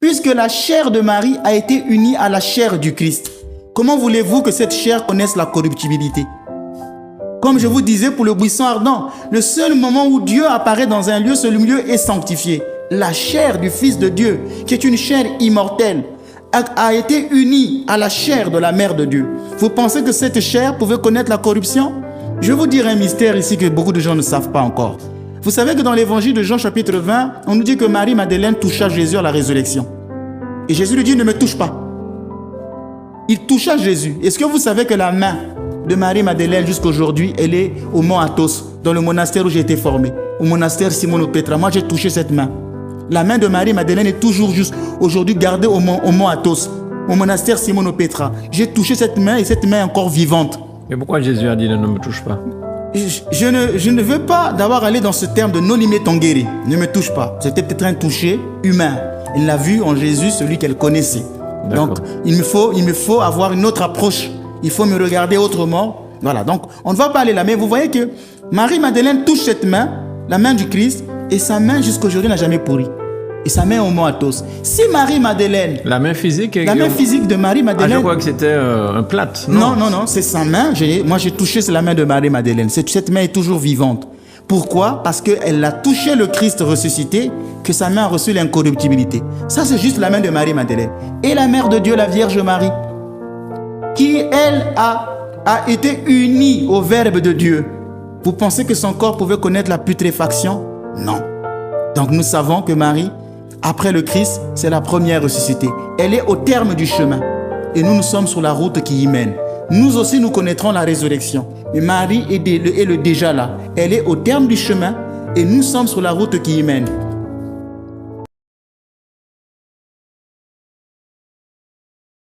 puisque la chair de Marie a été unie à la chair du Christ. Comment voulez-vous que cette chair connaisse la corruptibilité? Comme je vous disais pour le buisson ardent, le seul moment où Dieu apparaît dans un lieu, ce lieu est sanctifié. La chair du Fils de Dieu, qui est une chair immortelle, a été unie à la chair de la mère de Dieu. Vous pensez que cette chair pouvait connaître la corruption? Je vais vous dire un mystère ici que beaucoup de gens ne savent pas encore. Vous savez que dans l'évangile de Jean chapitre 20, on nous dit que Marie-Madeleine toucha Jésus à la résurrection. Et Jésus lui dit, ne me touche pas. Il toucha Jésus. Est-ce que vous savez que la main de Marie-Madeleine jusqu'à aujourd'hui, elle est au mont Athos, dans le monastère où j'ai été formé, au monastère Simono-Pétra. Moi, j'ai touché cette main. La main de Marie-Madeleine est toujours juste aujourd'hui gardée au mont Athos, au monastère Simono-Pétra. J'ai touché cette main et cette main est encore vivante. Mais pourquoi Jésus a dit ne me touche pas? Je ne veux pas d'abord aller dans ce terme de nolime tongeri. Ne me touche pas. C'était peut-être un toucher humain. Elle l'a vu en Jésus, celui qu'elle connaissait. Donc, il me faut avoir une autre approche. Il faut me regarder autrement. Voilà, donc on ne va pas aller là. Mais vous voyez que Marie-Madeleine touche cette main, la main du Christ, et sa main jusqu'à aujourd'hui n'a jamais pourri. Et sa main au mont Athos. Si Marie-Madeleine... La main physique? La main physique de Marie-Madeleine... Ah, je crois que c'était un plâtre. Non, c'est sa main. Moi, j'ai touché la main de Marie-Madeleine. Cette main est toujours vivante. Pourquoi? Parce qu'elle a touché le Christ ressuscité, que sa main a reçu l'incorruptibilité. Ça, c'est juste la main de Marie-Madeleine. Et la mère de Dieu, la Vierge Marie, qui, elle, a été unie au Verbe de Dieu. Vous pensez que son corps pouvait connaître la putréfaction? Non. Donc, nous savons que Marie, après le Christ, c'est la première ressuscitée. Elle est au terme du chemin. Et nous sommes sur la route qui y mène. Nous aussi, nous connaîtrons la résurrection. Mais Marie est déjà là. Elle est au terme du chemin et nous sommes sur la route qui y mène.